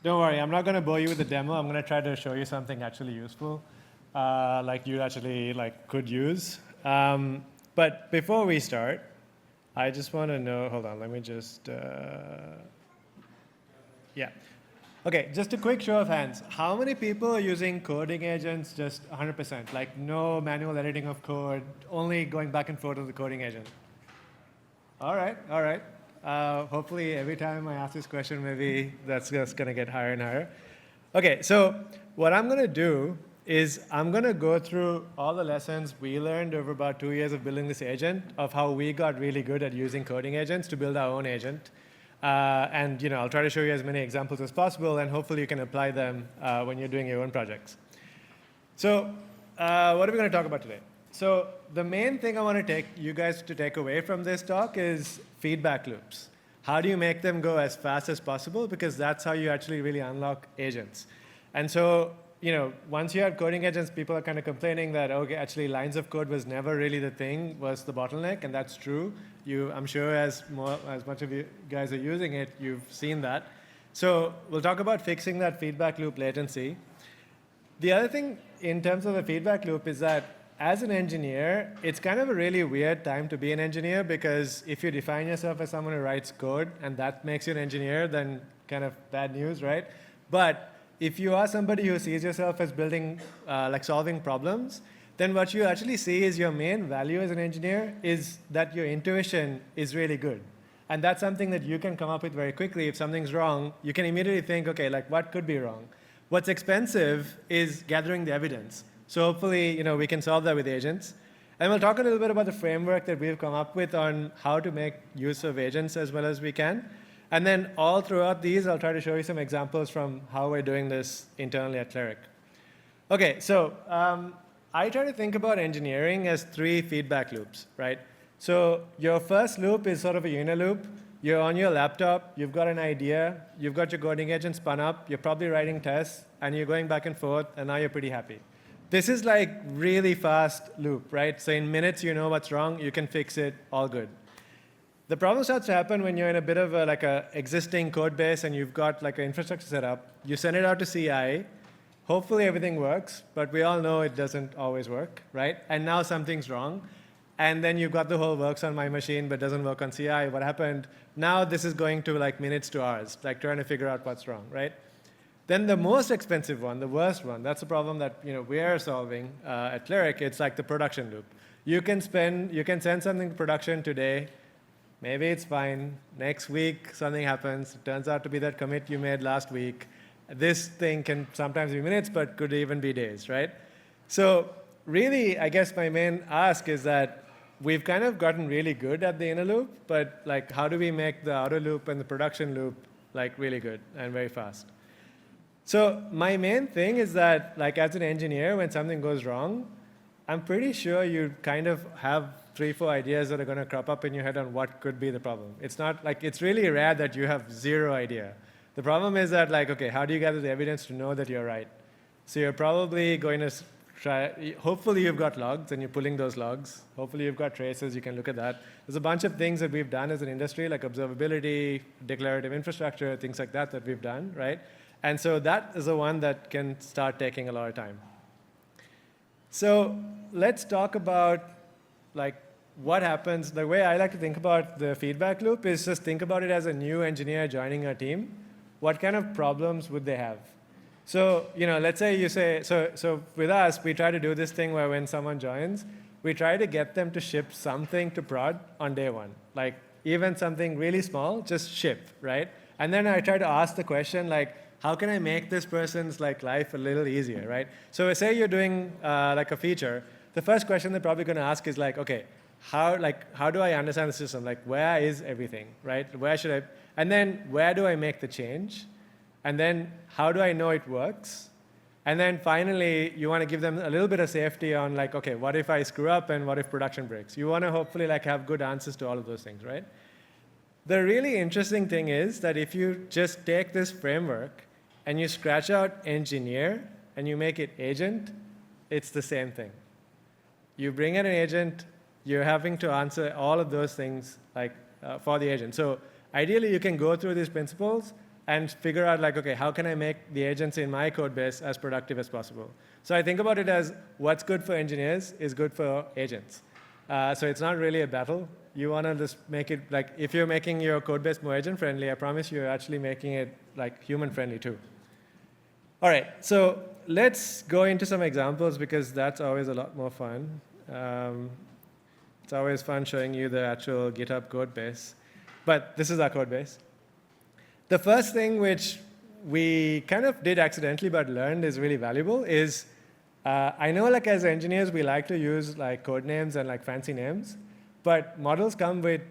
Don't worry, I'm not going to bore you with the demo. I'm going to try to show you something actually useful, like you actually could use. But before we start, I just want to know, hold on, let me just, yeah. Okay, just a quick show of hands. How many people are using coding agents just 100%? Like no manual editing of code, only going back and forth with the coding agent? All right, all right. Hopefully every time I ask this question, maybe that's just going to get higher and higher. Okay, so what I'm going to do is I'm going to go through all the lessons we learned over about 2 years of building this agent, of how we got really good at using coding agents to build our own agent. And I'll try to show you as many examples as possible, and hopefully you can apply them when you're doing your own projects. So what are we going to talk about today? So the main thing I want to you guys to take away from this talk is feedback loops. How do you make them go as fast as possible? Because that's how you actually really unlock agents. And so once you have coding agents, people are kind of complaining that, okay, actually lines of code was never really the thing, was the bottleneck, and that's true. I'm sure as much of you guys are using it, you've seen that. So we'll talk about fixing that feedback loop latency. The other thing in terms of the feedback loop is that as an engineer, it's kind of a really weird time to be an engineer, because if you define yourself as someone who writes code and that makes you an engineer, then kind of bad news, right? But if you are somebody who sees yourself as building, solving problems, then what you actually see is your main value as an engineer is that your intuition is really good. And that's something that you can come up with very quickly. If something's wrong, you can immediately think, okay, what could be wrong? What's expensive is gathering the evidence. So hopefully, we can solve that with agents. And we'll talk a little bit about the framework that we've come up with on how to make use of agents as well as we can. And then all throughout these, I'll try to show you some examples from how we're doing this internally at Cleric. Okay, so I try to think about engineering as 3 feedback loops, right? So your first loop is sort of a uniloop. You're on your laptop, you've got an idea, you've got your coding agent spun up, you're probably writing tests, and you're going back and forth, and now you're pretty happy. This is really fast loop, right? So in minutes, you know what's wrong, you can fix it, all good. The problem starts to happen when you're in a bit of a existing code base and you've got an infrastructure set up. You send it out to CI. Hopefully everything works, but we all know it doesn't always work, right? And now something's wrong. And then you've got the whole works on my machine but doesn't work on CI. What happened? Now this is going to minutes to hours, trying to figure out what's wrong, right? Then the most expensive one, the worst one, that's a problem that we're solving at Cleric. It's the production loop. You can send something to production today. Maybe it's fine. Next week, something happens. It turns out to be that commit you made last week. This thing can sometimes be minutes, but could even be days, right? So really, I guess my main ask is that we've kind of gotten really good at the inner loop, but how do we make the outer loop and the production loop really good and very fast? So my main thing is that as an engineer, when something goes wrong, I'm pretty sure you kind of have 3-4 ideas that are going to crop up in your head on what could be the problem. It's not it's really rare that you have 0 idea. The problem is that okay, how do you gather the evidence to know that you're right? So you're probably going to try, hopefully you've got logs and you're pulling those logs. Hopefully you've got traces, you can look at that. There's a bunch of things that we've done as an industry, like observability, declarative infrastructure, things like that we've done, right? And so that is the one that can start taking a lot of time. So let's talk about what happens. The way I like to think about the feedback loop is just think about it as a new engineer joining our team. What kind of problems would they have? So let's say you say, so with us, we try to do this thing where when someone joins, we try to get them to ship something to prod on day 1. Even something really small, just ship, right? And then I try to ask the question how can I make this person's life a little easier, right? So say you're doing a feature. The first question they're probably going to ask is okay, how do I understand the system? Where is everything, right? Where should I? And then where do I make the change? And then how do I know it works? And then finally, you want to give them a little bit of safety on okay, what if I screw up and what if production breaks? You want to hopefully have good answers to all of those things, right? The really interesting thing is that if you just take this framework and you scratch out engineer and you make it agent, it's the same thing. You bring in an agent, you're having to answer all of those things for the agent. So ideally, you can go through these principles, and figure out like, okay, how can I make the agents in my code base as productive as possible? So I think about it as what's good for engineers is good for agents. So it's not really a battle. You want to just make it like, if you're making your code base more agent friendly, I promise you're actually making it like human friendly too. All right, so let's go into some examples because that's always a lot more fun. It's always fun showing you the actual GitHub code base. But this is our code base. The first thing which we kind of did accidentally but learned is really valuable is, I know like as engineers we like to use like code names and like fancy names, but models come with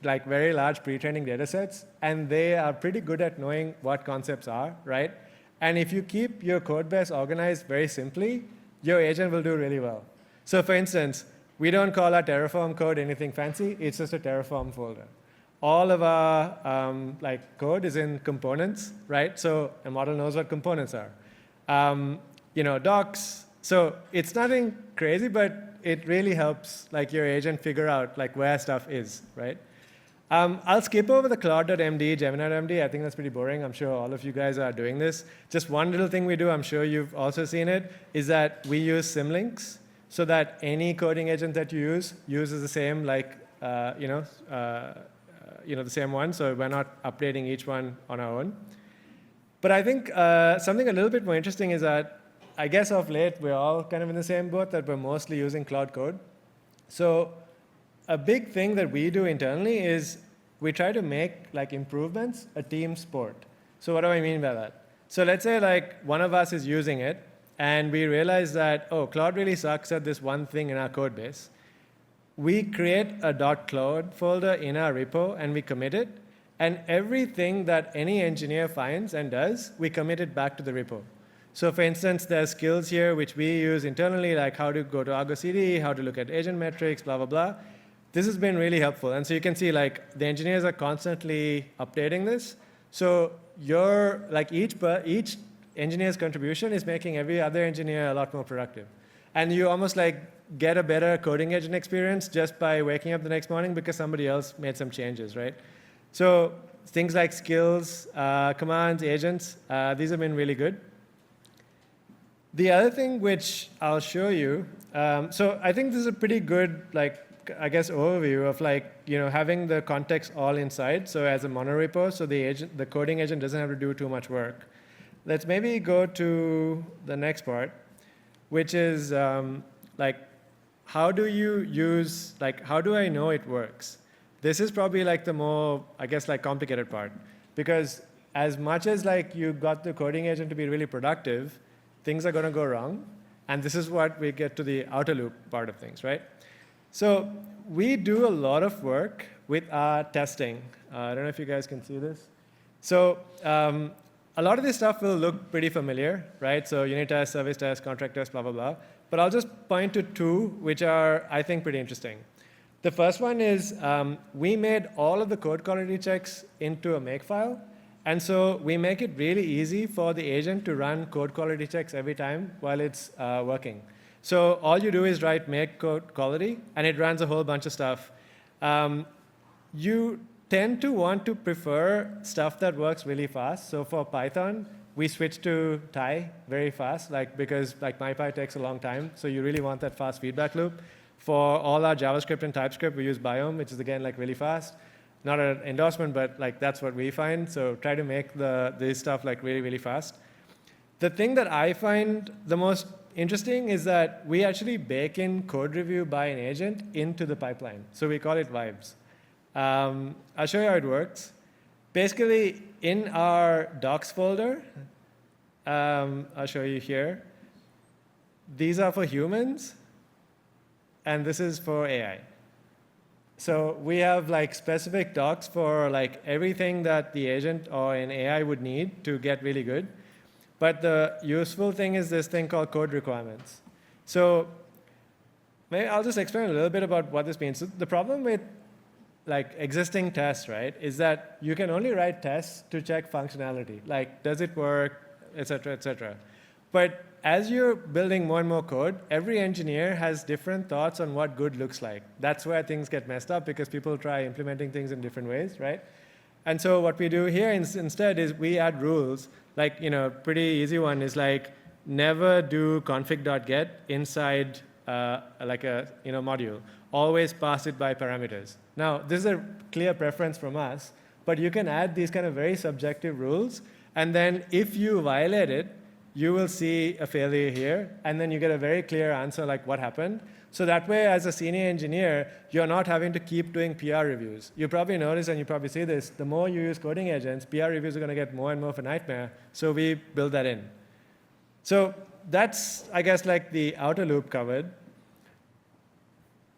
like very large pre-training data sets, and they are pretty good at knowing what concepts are, right? And if you keep your code base organized very simply, your agent will do really well. So for instance, we don't call our Terraform code anything fancy. It's just a Terraform folder. All of our like code is in components, right? So a model knows what components are. Docs. So it's nothing crazy, but it really helps like your agent figure out like where stuff is, right? I'll skip over the Claude.md, Gemini.md. I think that's pretty boring. I'm sure all of you guys are doing this. Just one little thing we do, I'm sure you've also seen it, is that we use symlinks so that any coding agent that you use uses the same like, the same one. So we're not updating each one on our own. But I think something a little bit more interesting is that I guess of late we're all kind of in the same boat that we're mostly using Cloud Code. So a big thing that we do internally is we try to make like improvements a team sport. So what do I mean by that? So let's say like one of us is using it, and we realize that, oh, Cloud really sucks at this one thing in our code base. We create a .cloud folder in our repo, and we commit it. And everything that any engineer finds and does, we commit it back to the repo. So for instance, there's skills here which we use internally, like how to go to Argo CD, how to look at agent metrics, blah, blah, blah. This has been really helpful. And so you can see like the engineers are constantly updating this. So each engineer's contribution is making every other engineer a lot more productive. And you almost like get a better coding agent experience just by waking up the next morning because somebody else made some changes, right? So things like skills, commands, agents, these have been really good. The other thing which I'll show you, so I think this is a pretty good, overview of having the context all inside. So as a monorepo, so the coding agent doesn't have to do too much work. Let's maybe go to the next part, which is how do you use, how do I know it works? This is probably the more, complicated part. Because as much as you got the coding agent to be really productive, things are going to go wrong. And this is what we get to the outer loop part of things, right? So we do a lot of work with our testing. I don't know if you guys can see this. So a lot of this stuff will look pretty familiar, right? So unit test, service test, contract test, blah, blah, blah. But I'll just point to two, which are, I think, pretty interesting. The first one is we made all of the code quality checks into a makefile. And so we make it really easy for the agent to run code quality checks every time while it's working. So all you do is write make code quality, and it runs a whole bunch of stuff. You tend to want to prefer stuff that works really fast. So for Python, we switched to Thai very fast, because MyPy takes a long time. So you really want that fast feedback loop. For all our JavaScript and TypeScript, we use Biome, which is again really fast. Not an endorsement, but that's what we find. So try to make this stuff really, really fast. The thing that I find the most interesting is that we actually bake in code review by an agent into the pipeline. So we call it vibes. I'll show you how it works. Basically, in our docs folder, I'll show you here. These are for humans, and this is for AI. So we have specific docs for everything that the agent or an AI would need to get really good. But the useful thing is this thing called code requirements. So maybe I'll just explain a little bit about what this means. So the problem with existing tests, right, is that you can only write tests to check functionality, does it work, et cetera, et cetera. But as you're building more and more code, every engineer has different thoughts on what good looks like. That's where things get messed up because people try implementing things in different ways, right? And so what we do here instead is we add rules. Like, pretty easy one is like never do config.get inside like a module. Always pass it by parameters. Now, this is a clear preference from us, but you can add these kind of very subjective rules, and then if you violate it, you will see a failure here, and then you get a very clear answer like what happened. So that way, as a senior engineer, you're not having to keep doing PR reviews. You probably notice, and you probably see this, the more you use coding agents, PR reviews are going to get more and more of a nightmare. So we build that in. So that's, I guess, like the outer loop covered.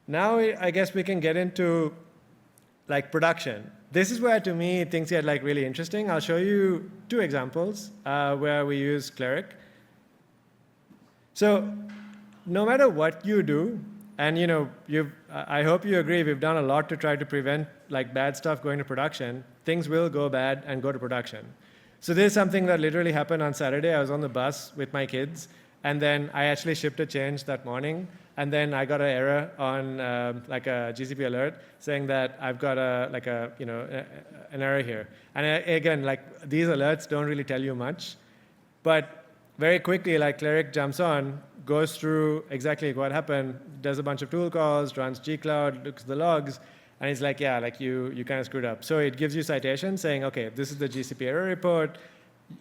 Now, I guess we can get into like production. This is where, to me, things get like really interesting. I'll show you 2 examples where we use Cleric. So no matter what you do, and I hope you agree, we've done a lot to try to prevent like bad stuff going to production. Things will go bad and go to production. So this is something that literally happened on Saturday. I was on the bus with my kids, and then I actually shipped a change that morning, and then I got an error on like a GCP alert saying that I've got an error here. And again, like these alerts don't really tell you much, but very quickly, like Cleric jumps on, goes through exactly what happened, does a bunch of tool calls, runs gcloud, looks at the logs, and he's like, yeah, like you kind of screwed up. So it gives you citations saying, okay, this is the GCP error report.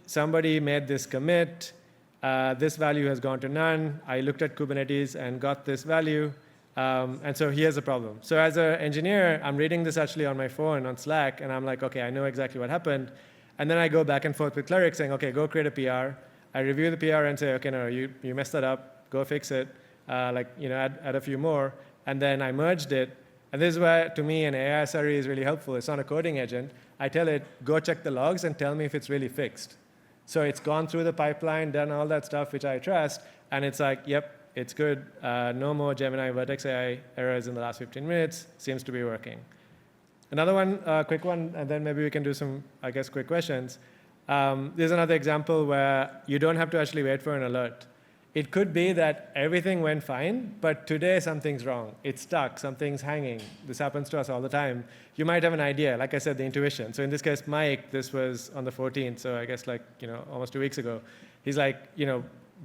Somebody made this commit. This value has gone to none. I looked at Kubernetes and got this value. And so here's the problem. So as an engineer, I'm reading this actually on my phone on Slack, and I'm like, okay, I know exactly what happened. And then I go back and forth with Cleric saying, okay, go create a PR. I review the PR and say, okay, no, you messed that up. Go fix it. Add a few more. And then I merged it. And this is where, to me, an AI SRE is really helpful. It's not a coding agent. I tell it, go check the logs and tell me if it's really fixed. So it's gone through the pipeline, done all that stuff, which I trust, and it's like, yep, it's good. No more Gemini Vertex AI errors in the last 15 minutes. Seems to be working. Another one, quick one, and then maybe we can do some, I guess, quick questions. There's another example where you don't have to actually wait for an alert. It could be that everything went fine, but today something's wrong. It's stuck, something's hanging. This happens to us all the time. You might have an idea, like I said, the intuition. So in this case, Mike, this was on the 14th, so I guess like, almost 2 weeks ago. He's like,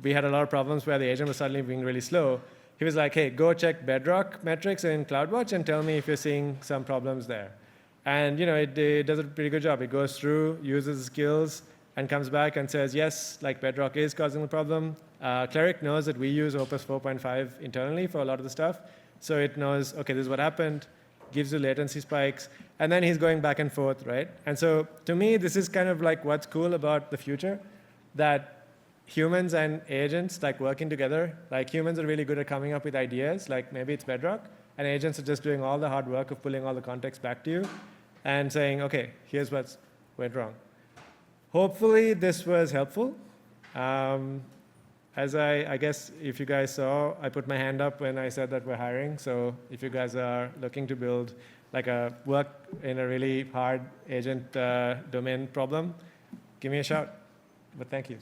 we had a lot of problems where the agent was suddenly being really slow. He was like, hey, go check Bedrock metrics in CloudWatch and tell me if you're seeing some problems there. And it does a pretty good job. It goes through, uses skills, and comes back and says, yes, like Bedrock is causing the problem. Cleric knows that we use Opus 4.5 internally for a lot of the stuff. So it knows, okay, this is what happened, gives you latency spikes, and then he's going back and forth, right? And so to me, this is kind of like what's cool about the future, that humans and agents like working together. Like humans are really good at coming up with ideas, like maybe it's Bedrock, and agents are just doing all the hard work of pulling all the context back to you and saying, okay, here's what's went wrong. Hopefully this was helpful. As I guess if you guys saw, I put my hand up when I said that we're hiring. So if you guys are looking to build like a work in a really hard agent domain problem, give me a shout. But thank you.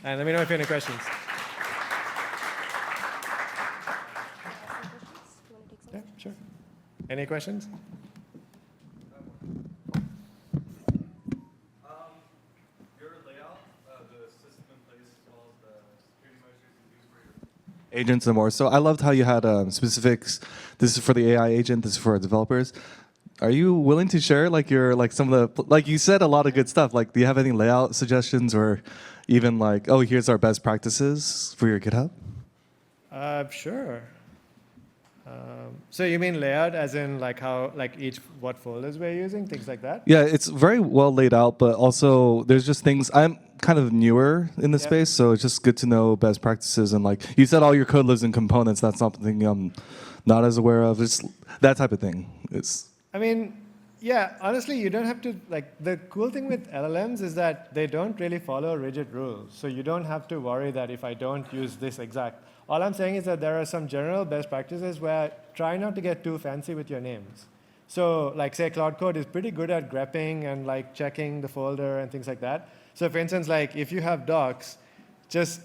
And let me know if you have any questions. Yeah, sure. Any questions? Agents and more. So I loved how you had specifics. This is for the AI agent. This is for developers. Are you willing to share like some of the, like you said, a lot of good stuff. Like, do you have any layout suggestions or even like, oh, here's our best practices for your GitHub? Sure. So you mean layout as in like how, like what folders we're using, things like that? Yeah, it's very well laid out, but also there's just things, I'm kind of newer in the space, so it's just good to know best practices. And like you said, all your code lives in components. That's something I'm not as aware of. It's that type of thing. I mean, yeah, honestly, you don't have to, like, the cool thing with LLMs is that they don't really follow rigid rules. So you don't have to worry that if I don't use this exact. All I'm saying is that there are some general best practices where try not to get too fancy with your names. So like say Cloud Code is pretty good at grepping and like checking the folder and things like that. So for instance, like if you have docs, just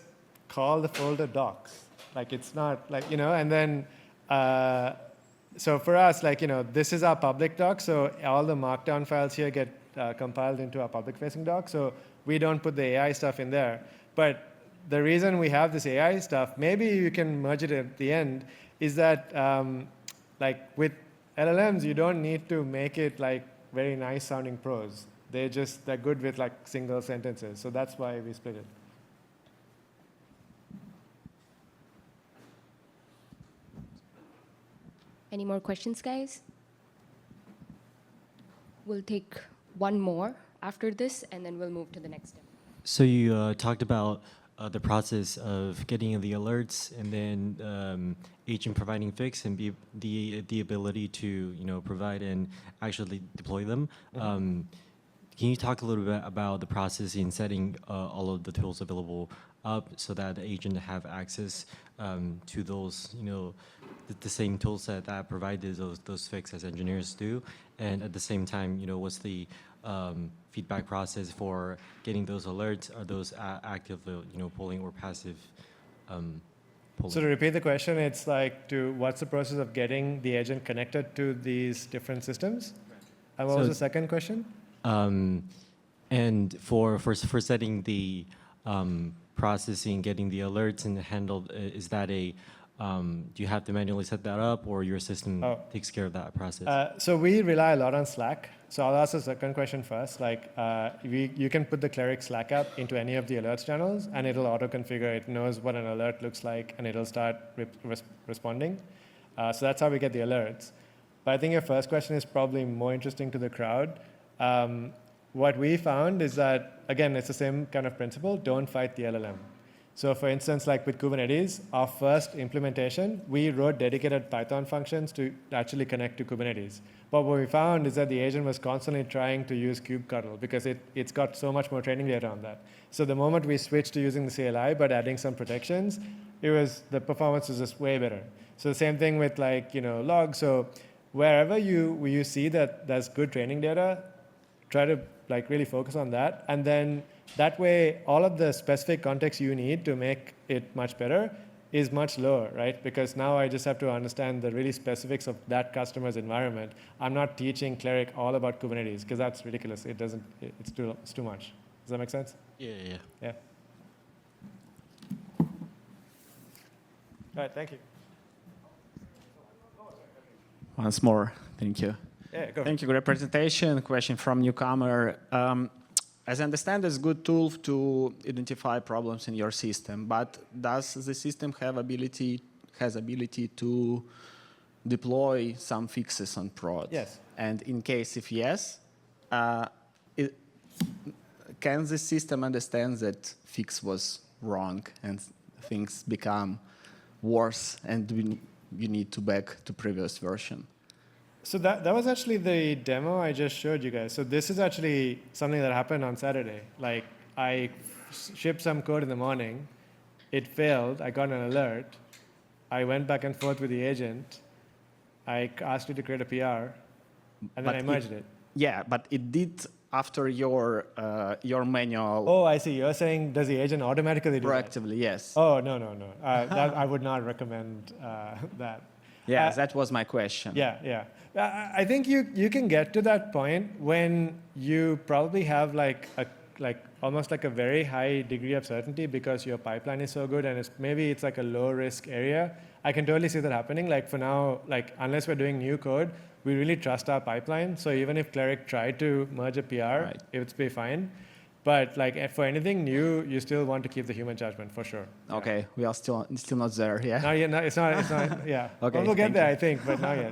call the folder docs. Like it's not like, and then, so for us, like, this is our public doc. So all the markdown files here get compiled into our public-facing doc, so we don't put the AI stuff in there. But the reason we have this AI stuff, maybe you can merge it at the end, is that like with LLMs, you don't need to make it like very nice sounding prose. They're good with like single sentences. So that's why we split it. Any more questions, guys? We'll take one more after this, and then we'll move to the next step. So you talked about the process of getting the alerts, and then agent providing fix, and the ability to provide and actually deploy them. Mm-hmm. Can you talk a little bit about the process in setting all of the tools available up so that the agent have access to those the same tool set that provided those fixes as engineers do, and at the same time what's the feedback process for getting those alerts? Are those active polling or passive polling? So to repeat the question, it's like what's the process of getting the agent connected to these different systems? And what was the second question? And for setting the processing, getting the alerts and handled, is that do you have to manually set that up, or your system takes care of that process? So we rely a lot on Slack. So I'll ask the second question first. Like you can put the Cleric Slack app into any of the alerts channels, and it'll auto-configure. It knows what an alert looks like, and it'll start responding. So that's how we get the alerts. But I think your first question is probably more interesting to the crowd. What we found is that, again, it's the same kind of principle. Don't fight the LLM. So for instance, like with Kubernetes, our first implementation, we wrote dedicated Python functions to actually connect to Kubernetes. But what we found is that the agent was constantly trying to use kubectl because it's got so much more training data on that. So the moment we switched to using the CLI but adding some protections, the performance was just way better. So the same thing with like logs. So wherever you see that there's good training data, try to like really focus on that, and then that way all of the specific context you need to make it much better is much lower, right? Because now I just have to understand the really specifics of that customer's environment. I'm not teaching Cleric all about Kubernetes because that's ridiculous. It's too much. Does that make sense? Yeah. All right, thank you. Once more, thank you. Yeah, go. Thank you. Great presentation. Question from newcomer. As I understand, it's a good tool to identify problems in your system, but does the system has ability to deploy some fixes on prod? Yes. And in case if yes, can the system understand that fix was wrong and things become worse and you need to back to previous version? So that was actually the demo I just showed you guys. So this is actually something that happened on Saturday. Like I shipped some code in the morning, it failed, I got an alert, I went back and forth with the agent, I asked it to create a PR, and then I merged it. Yeah, but it did after your manual. Oh, I see. You're saying does the agent automatically do proactively, that? yes. Oh, no. That, I would not recommend that. Yeah, that was my question. Yeah. I think you can get to that point when you probably have almost like a very high degree of certainty because your pipeline is so good and maybe it's like a low risk area. I can totally see that happening. Like for now, like unless we're doing new code, we really trust our pipeline. So even if Cleric tried to merge a PR, it would be fine. But like for anything new, you still want to keep the human judgment for sure. Okay, we are still not there. Yeah. It's not. Yeah. Okay, We'll get there, you. I think, but not yet.